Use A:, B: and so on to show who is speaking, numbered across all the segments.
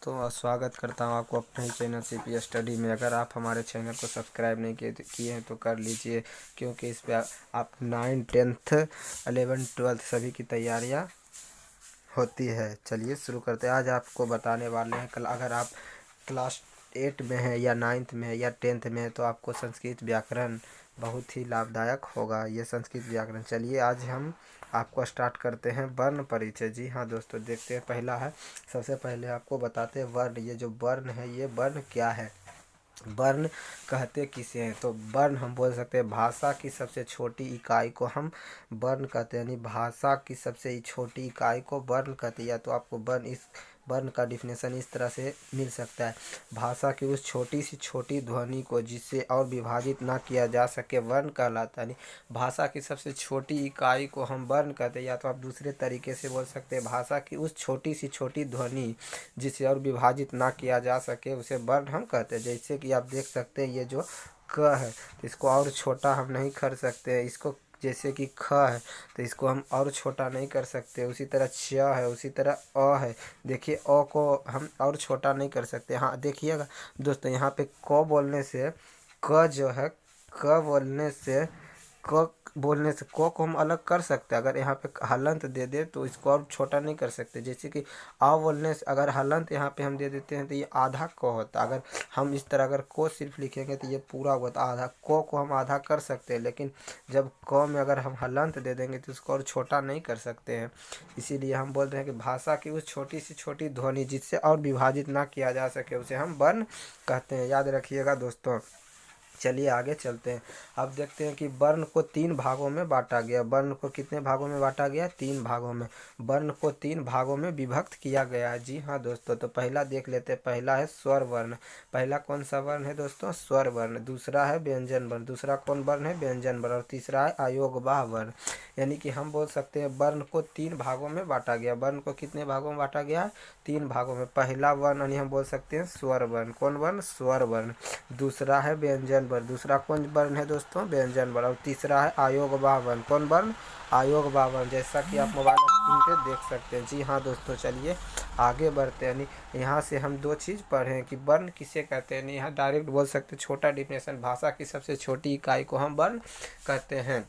A: तो स्वागत करता हूँ आपको अपने ही चैनल CP स्टडी में। अगर आप हमारे चैनल को सब्सक्राइब नहीं किए हैं तो कर लीजिए, क्योंकि इस पर आप 9, 10th, 11, 12 सभी की तैयारियाँ होती है। चलिए शुरू करते हैं। आज आपको बताने वाले हैं अगर आप क्लास 8 में है या 9th में है या 10th में है तो आपको संस्कृत व्याकरण बहुत ही लाभदायक होगा। ये संस्कृत व्याकरण, चलिए आज हम आपको स्टार्ट करते हैं वर्ण परिचय। जी हाँ दोस्तों, देखते हैं। पहला है, सबसे पहले आपको बताते हैं वर्ण। ये जो वर्ण है, ये वर्ण क्या है, वर्ण कहते किसे हैं? तो वर्ण हम बोल सकते हैं भाषा की सबसे छोटी इकाई को हम वर्ण कहते हैं, यानी भाषा की सबसे छोटी इकाई को वर्ण कहते हैं। या तो आपको वर्ण का डिफिनेशन इस तरह से मिल सकता है: भाषा की उस छोटी सी छोटी ध्वनि को जिससे और विभाजित ना किया जा सके वर्ण कहलाता है। यानी भाषा की सबसे छोटी इकाई को हम वर्ण कहते हैं। या तो आप दूसरे तरीके से बोल सकते हैं भाषा की उस छोटी सी छोटी ध्वनि जिसे और विभाजित ना किया जा सके उसे वर्ण हम कहते हैं। जैसे कि आप देख सकते हैं, ये जो क है तो इसको और छोटा हम नहीं कर सकते। इसको जैसे कि ख है तो इसको हम और छोटा नहीं कर सकते। उसी तरह च है, उसी तरह अ है। देखिए अ को हम और छोटा नहीं कर सकते। हाँ देखिएगा दोस्तों, यहाँ पे क बोलने से क जो है, क बोलने से क बोलने से क को हम अलग कर सकते हैं। अगर यहाँ पे हलंत दे दे तो इसको और छोटा नहीं कर सकते। जैसे कि आ बोलने से अगर हलंत यहाँ पे हम दे देते हैं तो ये आधा क होता। अगर हम इस तरह अगर को सिर्फ लिखेंगे तो ये पूरा होता। आधा को हम आधा कर सकते हैं, लेकिन जब क में अगर हम हलंत दे देंगे तो इसको और छोटा नहीं कर सकते हैं। इसीलिए हम बोल रहे हैं कि भाषा की उस छोटी सी छोटी ध्वनि जिससे और विभाजित ना किया जा सके उसे हम वर्ण कहते हैं। याद रखिएगा दोस्तों। चलिए आगे चलते हैं। अब देखते हैं कि वर्ण को 3 भागों में बांटा गया। वर्ण को कितने भागों में बांटा गया? 3 भागों में। वर्ण को 3 भागों में विभक्त किया गया है। जी हाँ दोस्तों, तो पहला देख लेते हैं। पहला है स्वर वर्ण। पहला कौन सा वर्ण है दोस्तों? स्वर वर्ण। दूसरा है व्यंजन वर्ण। दूसरा कौन वर्ण है? व्यंजन वर्ण। और तीसरा है अयोगवाह वर्ण। यानी कि हम बोल सकते हैं वर्ण को 3 भागों में बांटा गया। वर्ण को कितने भागों में बांटा गया? 3 भागों में। पहला वर्ण यानी हम बोल सकते हैं स्वर वर्ण। कौन वर्ण? स्वर वर्ण। दूसरा है व्यंजन वर्ण। दूसरा कौन वर्ण है दोस्तों? व्यंजन वर्ण। और तीसरा है अयोगवाह वर्ण। कौन वर्ण? अयोगवाह वर्ण। जैसा कि आप मोबाइल स्क्रीन पे देख सकते हैं। जी हाँ दोस्तों, चलिए आगे बढ़ते हैं। यहाँ से हम 2 चीज़ पढ़ें कि वर्ण किसे कहते हैं। यहाँ डायरेक्ट बोल सकते हैं, छोटा डिफिनेशन, भाषा की सबसे छोटी इकाई को हम वर्ण कहते हैं।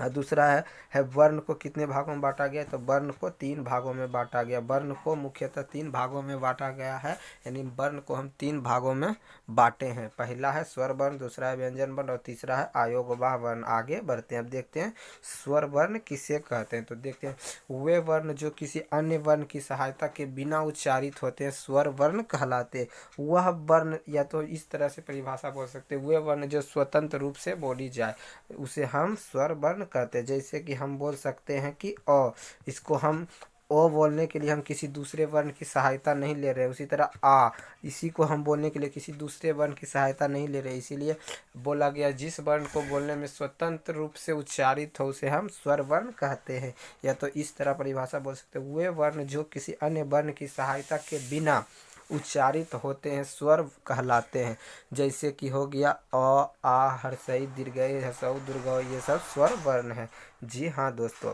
A: और दूसरा है वर्ण को कितने भागों में बांटा गया? तो वर्ण को 3 भागों में बांटा गया। वर्ण को मुख्यतः 3 भागों में बांटा गया है। यानी वर्ण को हम 3 भागों में बांटे हैं। पहला है स्वर वर्ण, दूसरा है व्यंजन वर्ण और तीसरा है अयोगवाह वर्ण। आगे बढ़ते हैं। अब देखते हैं स्वर वर्ण किसे कहते हैं। तो देखते हैं, वे वर्ण जो किसी अन्य वर्ण की सहायता के बिना उच्चारित होते हैं स्वर वर्ण कहलाते। वह वर्ण, या तो इस तरह से परिभाषा बोल सकते हैं, वे वर्ण जो स्वतंत्र रूप से बोली जाए उसे हम स्वर वर्ण कहते हैं। जैसे कि हम बोल सकते हैं कि अ, इसको हम ओ बोलने के लिए हम किसी दूसरे वर्ण की सहायता नहीं ले रहे। उसी तरह आ, इसी को हम बोलने के लिए किसी दूसरे वर्ण की सहायता नहीं ले रहे। इसीलिए बोला गया जिस वर्ण को बोलने में स्वतंत्र रूप से उच्चारित हो उसे हम स्वर वर्ण कहते हैं। या तो इस तरह परिभाषा बोल सकते हैं, वे वर्ण जो किसी अन्य वर्ण की सहायता के बिना उच्चारित होते हैं स्वर कहलाते हैं। जैसे कि हो गया अ, आ, हर्षई, दीर्घई, ह्रस्व, दीर्घ, ये सब स्वर वर्ण है। जी हाँ दोस्तों,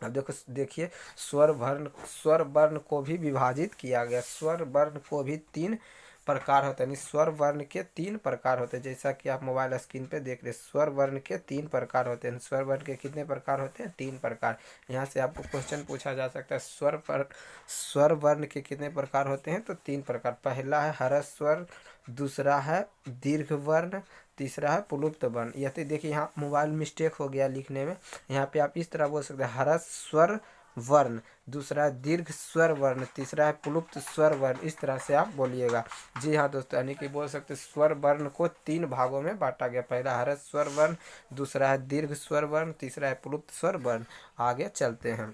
A: अब देखिए स्वर वर्ण को भी विभाजित किया गया। स्वर वर्ण को भी 3 प्रकार होते हैं। यानी स्वर वर्ण के 3 प्रकार होते हैं। जैसा कि आप मोबाइल स्क्रीन पे देख रहे हैं, स्वर वर्ण के 3 प्रकार होते हैं। स्वर वर्ण के कितने प्रकार होते हैं? 3 प्रकार। यहाँ से आपको क्वेश्चन पूछा जा सकता है स्वर वर्ण के कितने प्रकार होते हैं? तो 3 प्रकार। पहला है ह्रस्व स्वर, दूसरा है दीर्घ वर्ण, तीसरा है प्लुप्त वर्ण। यह तो देखिए यहाँ मोबाइल मिस्टेक हो गया लिखने में। यहाँ पे आप इस तरह बोल सकते हैं ह्रस्व स्वर वर्ण, दूसरा है दीर्घ स्वर वर्ण, तीसरा है प्लुप्त स्वर वर्ण। इस तरह से आप बोलिएगा। जी हाँ दोस्तों, यानी कि बोल सकते स्वर वर्ण को 3 भागों में बांटा गया। पहला ह्रस्व स्वर वर्ण, दूसरा है दीर्घ स्वर वर्ण, तीसरा है प्लुप्त स्वर वर्ण। आगे चलते हैं,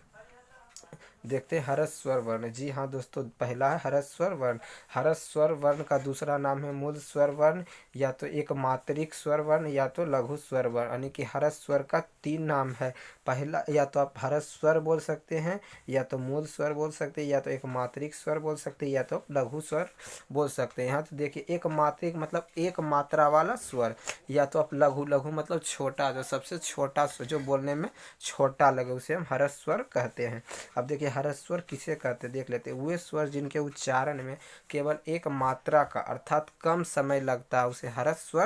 A: देखते हैं ह्रस्व स्वर वर्ण। जी हाँ दोस्तों, पहला है ह्रस्व स्वर वर्ण। ह्रस्व स्वर वर्ण का दूसरा नाम है मूल स्वर वर्ण, या तो एक मात्रिक स्वर वर्ण या तो लघु स्वर वर्ण। यानी कि ह्रस्व स्वर का 3 नाम है। पहला, या तो आप ह्रस्व स्वर बोल सकते हैं, या तो मूल स्वर बोल सकते हैं, या तो एक मात्रिक स्वर बोल सकते हैं, या तो लघु स्वर बोल सकते हैं। यहाँ तो देखिए एक मात्रिक मतलब एक मात्रा वाला स्वर, या तो आप लघु मतलब छोटा, जो सबसे छोटा जो बोलने में छोटा लगे उसे हम ह्रस्व स्वर कहते हैं। अब देखिए ह्रस्व किसे कहते हैं देख लेते हैं। वे स्वर जिनके उच्चारण में केवल एक मात्रा का अर्थात कम समय लगता है उसे ह्रस्व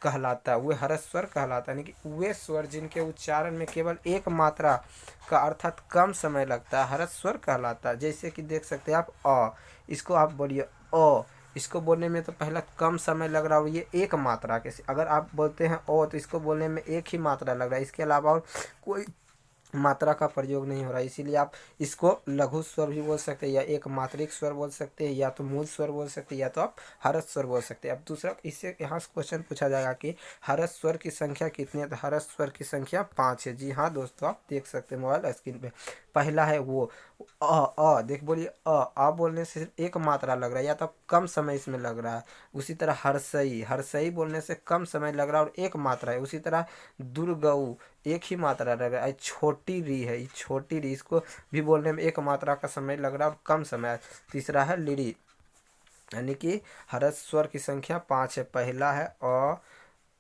A: कहलाता है। वे ह्रस्व कहलाता है, यानी कि वे स्वर जिनके उच्चारण में केवल एक मात्रा का अर्थात कम समय लगता है ह्रस्व कहलाता है। जैसे कि देख सकते हैं आप इसको आप बोलिए इसको बोलने में तो पहला कम समय लग रहा हो, ये एक मात्रा के। अगर आप बोलते हैं तो इसको बोलने में एक ही मात्रा लग रहा है, इसके अलावा और कोई मात्रा का प्रयोग नहीं हो रहा है। इसीलिए आप इसको लघु स्वर भी बोल सकते हैं, या एक मात्रिक स्वर बोल सकते हैं, या तो मूल स्वर बोल सकते हैं, या तो आप ह्रस्व स्वर बोल सकते हैं। अब दूसरा इससे यहाँ से क्वेश्चन पूछा जाएगा कि ह्रस्व स्वर की संख्या कितनी है, तो ह्रस्व स्वर की संख्या 5 है। जी हाँ दोस्तों, आप देख सकते हैं मोबाइल स्क्रीन पे। पहला है वो देख बोलिए बोलने से सिर्फ एक मात्रा लग रहा है, या तो कम समय इसमें लग रहा है। उसी तरह हर्षई बोलने से कम समय लग रहा है और एक मात्रा है। उसी तरह दुर्गऊ एक ही मात्रा लग रहा है। छोटी री है, छोटी री, इसको भी बोलने में एक मात्रा का समय लग रहा है और कम समय है। तीसरा है लिरी, यानी कि ह्रस्व स्वर की संख्या 5 है। पहला है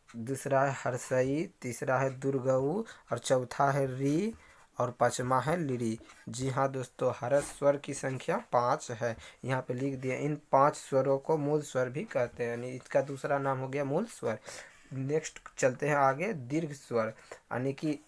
A: दूसरा है हर्षई, तीसरा है दुर्गऊ, और चौथा है री, और पांचवा है लिरी। जी हाँ दोस्तों, ह्रस्व स्वर की संख्या 5 है। यहाँ पे लिख दिए। इन 5 स्वरों को मूल स्वर भी कहते हैं, यानी इसका दूसरा नाम हो गया मूल स्वर। नेक्स्ट चलते हैं आगे। दीर्घ स्वर, यानी कि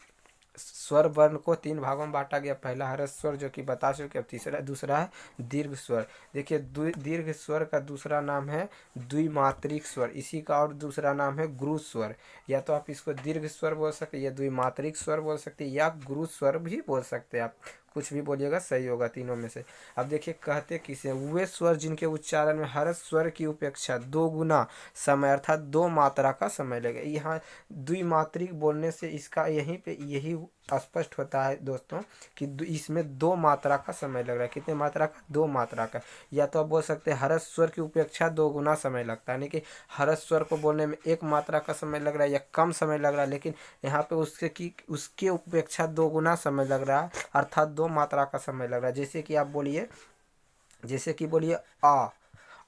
A: स्वर वर्ण को 3 भागों में बांटा गया। पहला ह्रस्व स्वर जो कि बता चुके, अब दूसरा है दीर्घ स्वर। देखिए दीर्घ स्वर का दूसरा नाम है द्विमात्रिक स्वर, इसी का और दूसरा नाम है गुरु स्वर। या तो आप इसको दीर्घ स्वर बोल सकते हैं, या द्विमात्रिक स्वर बोल सकते हैं, या गुरु स्वर भी बोल सकते हैं। आप कुछ भी बोलिएगा सही होगा तीनों में से। अब देखिए कहते किसे, वे स्वर जिनके उच्चारण में ह्रस्व स्वर की उपेक्षा 2 गुना समय अर्थात 2 मात्रा का समय लगेगा। यहाँ द्विमात्रिक बोलने से इसका यहीं पे यही स्पष्ट होता है दोस्तों कि इसमें 2 मात्रा का समय लग रहा है। कितने मात्रा का? 2 मात्रा का। या तो आप बोल सकते हैं ह्रस्व स्वर की उपेक्षा 2 गुना समय लगता है, यानी कि ह्रस्व स्वर को बोलने में 1 मात्रा का समय लग रहा है या कम समय लग रहा है, लेकिन यहाँ पे उसके उपेक्षा 2 गुना समय लग रहा है, अर्थात 2 मात्रा का समय लग रहा है। जैसे कि आप बोलिए,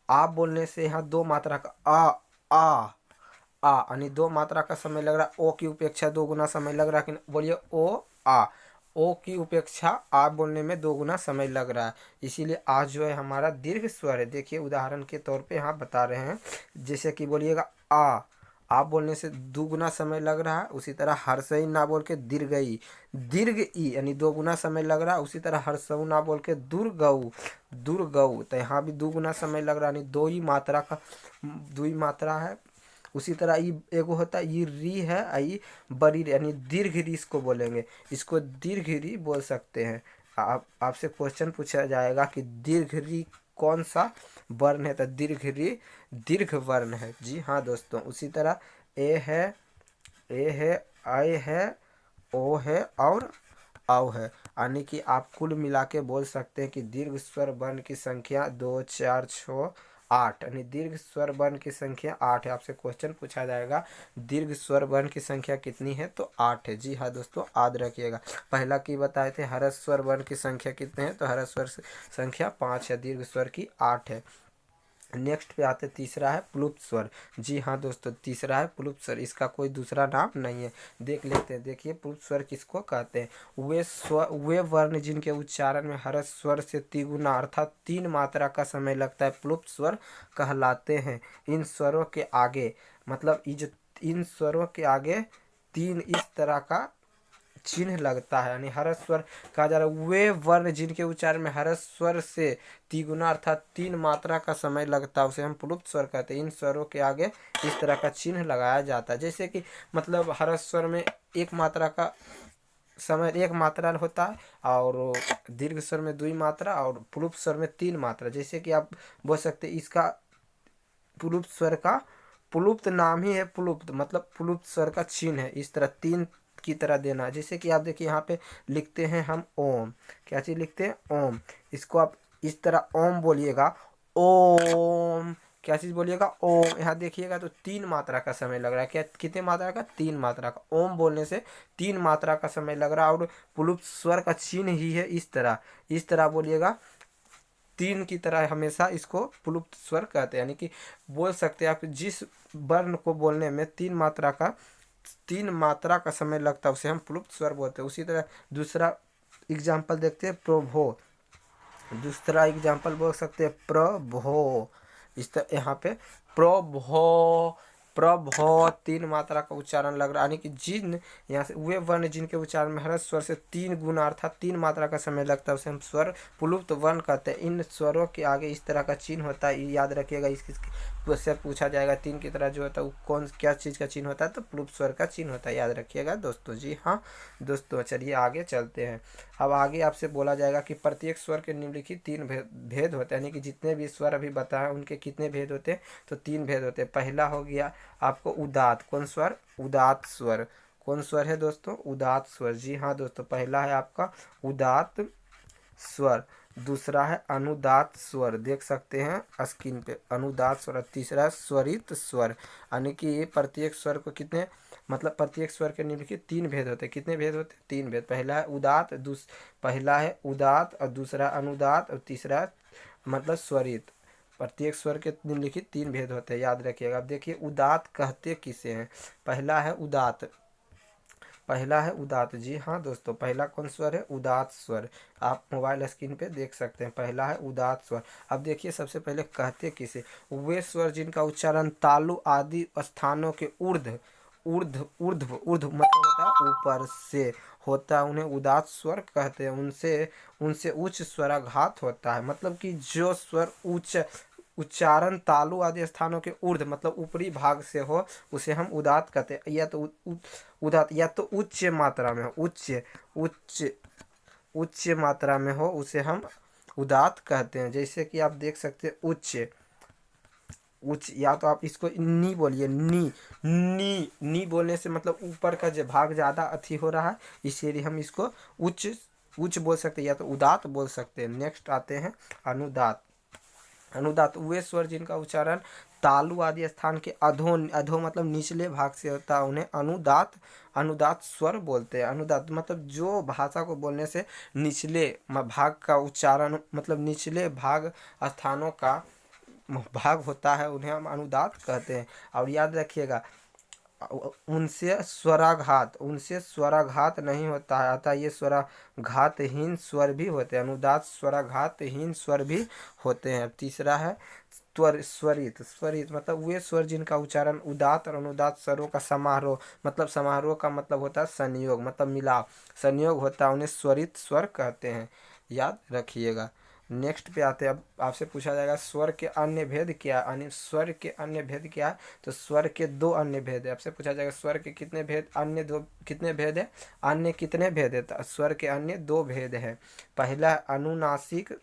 A: आ बोलने से यहाँ 2 मात्रा का आ यानी 2 मात्रा का समय लग रहा है। ओ की उपेक्षा 2 गुना समय लग रहा है। बोलिए ओ की उपेक्षा आ बोलने में 2 गुना समय लग रहा है, इसीलिए आज जो है हमारा दीर्घ स्वर है। देखिए उदाहरण के तौर पे यहाँ बता रहे हैं। जैसे कि बोलिएगा आ बोलने से 2 गुना समय लग रहा है। उसी तरह हर्षई ना बोल के दीर्घ ई यानी 2 गुना समय लग रहा है। उसी तरह हर्षऊ ना बोल के दुर्गऊ तो यहाँ भी 2 गुना समय लग रहा है, यानी 2 ही मात्रा है। उसी तरह ई एगो होता है, ये री है, आई बड़ी यानी दीर्घ री इसको बोलेंगे, इसको दीर्घ री बोल सकते हैं। आपसे क्वेश्चन पूछा जाएगा कि दीर्घ री कौन सा वर्ण है, तो दीर्घ री दीर्घ वर्ण है। जी हाँ दोस्तों, उसी तरह ए है, आई है, ओ है और औ है, यानी कि आप कुल मिला के बोल सकते हैं कि दीर्घ स्वर वर्ण की संख्या 2, 4, 6, 8, यानी दीर्घ स्वर वर्ण की संख्या 8 है। आपसे क्वेश्चन पूछा जाएगा दीर्घ स्वर वर्ण की संख्या कितनी है, तो 8 है। जी हाँ दोस्तों, याद रखिएगा। पहला की बताए थे ह्रस्व स्वर वर्ण की संख्या कितने हैं, तो ह्रस्व स्वर संख्या 5 है, दीर्घ स्वर की 8 है। नेक्स्ट पे आते तीसरा है प्लुप्त स्वर। जी हाँ दोस्तों, तीसरा है प्लुप्त स्वर, इसका कोई दूसरा नाम नहीं है। देख लेते हैं। देखिए प्लुप्त स्वर किसको कहते हैं, वे वर्ण जिनके उच्चारण में ह्रस्व स्वर से तिगुना अर्थात 3 मात्रा का समय लगता है प्लुप्त स्वर कहलाते हैं। इन स्वरों के आगे मतलब इन स्वरों के आगे 3 इस तरह का चिन्ह लगता है, यानी ह्रस्व स्वर कहा जा रहा है। वे वर्ण जिनके उच्चारण में ह्रस्व स्वर से तिगुना अर्थात 3 मात्रा का समय लगता है उसे हम प्लुप्त स्वर कहते हैं। इन स्वरों के आगे इस तरह का चिन्ह लगाया जाता है। जैसे कि मतलब ह्रस्व स्वर में 1 मात्रा का समय 1 मात्रा होता है, और दीर्घ स्वर में 2 मात्रा, और प्लुप्त स्वर में 3 मात्रा। जैसे कि आप बोल सकते हैं इसका प्लुप्त स्वर का प्लुप्त नाम ही है प्लुप्त, मतलब प्लुप्त स्वर का चिन्ह है। इस तरह 3 की तरह देना। जैसे कि आप देखिए यहाँ पे लिखते हैं हम ओम, क्या चीज़ लिखते हैं, ओम। इसको आप इस तरह ओम बोलिएगा, ओम, क्या चीज़ बोलिएगा, ओम। यहाँ देखिएगा तो 3 मात्रा का समय लग रहा है। क्या कितने मात्रा का, 3 मात्रा का। ओम बोलने से 3 मात्रा का समय लग रहा है, और प्लुप्त स्वर का चिन्ह ही है इस तरह बोलिएगा, 3 की तरह हमेशा इसको प्लुप्त स्वर कहते हैं। यानी कि बोल सकते हैं आप जिस वर्ण को बोलने में 3 मात्रा का समय लगता है उसे हम प्लुप्त स्वर बोलते हैं। उसी तरह दूसरा एग्जाम्पल देखते हैं प्रभो। दूसरा एग्जाम्पल बोल सकते हैं प्रभो। इस तरह यहाँ पे प्रभो, प्रभो 3 मात्रा का उच्चारण लग रहा है, यानी कि जिन यहाँ से वे वर्ण जिनके उच्चारण में हर स्वर से 3 गुना अर्थात 3 मात्रा का समय लगता है उसे हम स्वर पुलुप्त वर्ण कहते हैं। इन स्वरों के आगे इस तरह का चिन्ह होता है, याद रखिएगा। इससे पूछा जाएगा 3 की तरह जो होता है वो कौन क्या चीज़ का चिन्ह होता है, तो प्लुप्त स्वर का चिन्ह होता है, याद रखिएगा दोस्तों। जी हाँ दोस्तों, चलिए आगे चलते हैं। अब आगे आपसे बोला जाएगा कि प्रत्येक स्वर के निम्नलिखित 3 भेद होते हैं, यानी कि जितने भी स्वर अभी बताए उनके कितने भेद होते हैं, तो 3 भेद होते हैं। पहला हो गया आपको उदात्त। कौन स्वर? उदात्त स्वर। कौन स्वर है दोस्तों? उदात्त स्वर। जी हाँ दोस्तों, पहला है आपका उदात्त स्वर। दूसरा है अनुदात्त स्वर, देख सकते हैं स्क्रीन पे, अनुदात्त स्वर। तीसरा है स्वरित स्वर, यानी कि प्रत्येक स्वर को कितने, मतलब प्रत्येक स्वर के निम्नलिखित 3 भेद होते हैं। कितने भेद होते हैं? 3 भेद। पहला है उदात्त, पहला है उदात्त और दूसरा अनुदात्त और तीसरा मतलब स्वरित। प्रत्येक स्वर के निम्नलिखित 3 भेद होते हैं, याद रखिएगा। अब देखिए उदात्त कहते किसे हैं। पहला है उदात्त, पहला है उदात्त। जी हाँ दोस्तों, पहला कौन स्वर है? उदात्त स्वर। आप मोबाइल स्क्रीन पे देख सकते हैं, पहला है उदात्त स्वर। अब देखिए सबसे पहले कहते किसे, वे स्वर जिनका उच्चारण तालु आदि स्थानों के ऊर्ध्व ऊर्ध्व ऊर्ध्व ऊर्ध्व मतलब होता है ऊपर से होता है, उन्हें उदात्त स्वर कहते हैं। उनसे उच्च स्वराघात होता है, मतलब कि जो स्वर उच्च उच्चारण तालु आदि स्थानों के ऊर्ध्व मतलब ऊपरी भाग से हो उसे हम उदात्त कहते हैं। या तो उदात्त या तो उच्च मात्रा में हो, उच्च उच्च मात्रा में हो उसे हम उदात्त कहते हैं। जैसे कि आप देख सकते हैं उच्च उच्च, या तो आप इसको नी बोलिए, नी नी नी बोलने से मतलब ऊपर का जो भाग ज़्यादा अथी हो रहा है, इसीलिए हम इसको उच्च उच्च बोल सकते हैं, या तो उदात्त बोल सकते हैं। नेक्स्ट आते हैं अनुदात्त। अनुदात्त वे स्वर जिनका उच्चारण तालु आदि स्थान के अधो अधो मतलब निचले भाग से होता है, उन्हें अनुदात्त स्वर बोलते हैं। अनुदात्त मतलब जो भाषा को बोलने से निचले भाग का उच्चारण मतलब निचले भाग स्थानों का भाग होता है, उन्हें हम अनुदात्त कहते हैं। और याद रखिएगा उनसे स्वराघात नहीं होता है, अतः ये स्वराघातहीन स्वर भी होते हैं। अनुदात्त स्वराघातहीन स्वर भी होते हैं। तीसरा है स्वरित। स्वरित मतलब वे स्वर जिनका उच्चारण उदात्त और अनुदात्त स्वरों का समारोह मतलब समारोह का मतलब होता है संयोग मतलब मिलाप, संयोग होता है, उन्हें स्वरित स्वर कहते हैं, याद रखिएगा। नेक्स्ट पे आते हैं। अब आपसे पूछा जाएगा स्वर के अन्य भेद क्या है, स्वर के अन्य भेद क्या है, तो स्वर के 2 अन्य भेद है। आपसे पूछा जाएगा स्वर के कितने भेद, अन्य 2 कितने भेद है, अन्य कितने भेद है, तो स्वर के अन्य 2 भेद है। पहला अनुनासिक,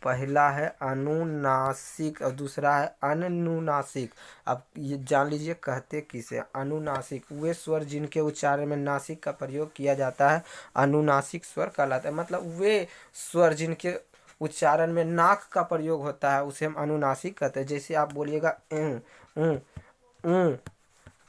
A: पहला है अनुनासिक और दूसरा है अनुनासिक। अब ये जान लीजिए कहते किसे, अनुनासिक वे स्वर जिनके उच्चारण में नासिक का प्रयोग किया जाता है अनुनासिक स्वर कहलाता है। मतलब वे स्वर जिनके उच्चारण में नाक का प्रयोग होता है उसे हम अनुनासिक कहते हैं। जैसे आप बोलिएगा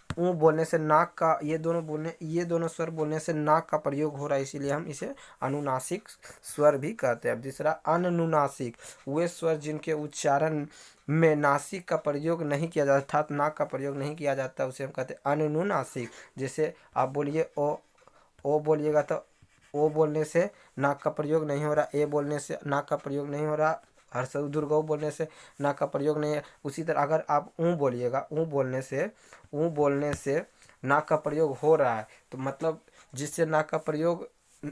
A: ऊ बोलने से नाक का ये दोनों स्वर बोलने से नाक का प्रयोग हो रहा है, इसीलिए हम इसे अनुनासिक स्वर भी कहते हैं। अब दूसरा अनुनासिक वे स्वर जिनके उच्चारण में नासिक का प्रयोग नहीं किया जाता अर्थात नाक का प्रयोग नहीं किया जाता उसे हम कहते हैं अनुनासिक। जैसे आप बोलिए ओ बोलिएगा तो ओ बोलने से नाक का प्रयोग नहीं हो रहा, ए बोलने से नाक का प्रयोग नहीं हो रहा, हर्षऊ दुर्गऊ बोलने से नाक का प्रयोग नहीं है। उसी तरह अगर आप ऊ बोलिएगा, ऊ बोलने से नाक का प्रयोग हो रहा है, तो मतलब जिससे नाक का प्रयोग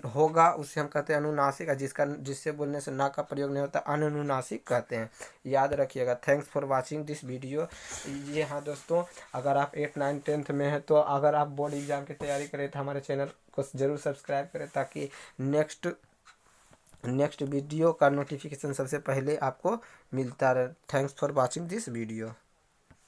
A: होगा उसे हम कहते हैं अनुनासिक, जिससे बोलने से नाक का प्रयोग नहीं होता अनुनासिक कहते हैं, याद रखिएगा। Thanks for watching this video. ये हाँ दोस्तों, अगर आप 8, 9, 10th में हैं तो अगर आप बोर्ड एग्जाम की तैयारी करें तो हमारे चैनल को ज़रूर सब्सक्राइब करें ताकि नेक्स्ट वीडियो का नोटिफिकेशन सबसे पहले आपको मिलता रहे। Thanks for watching this video.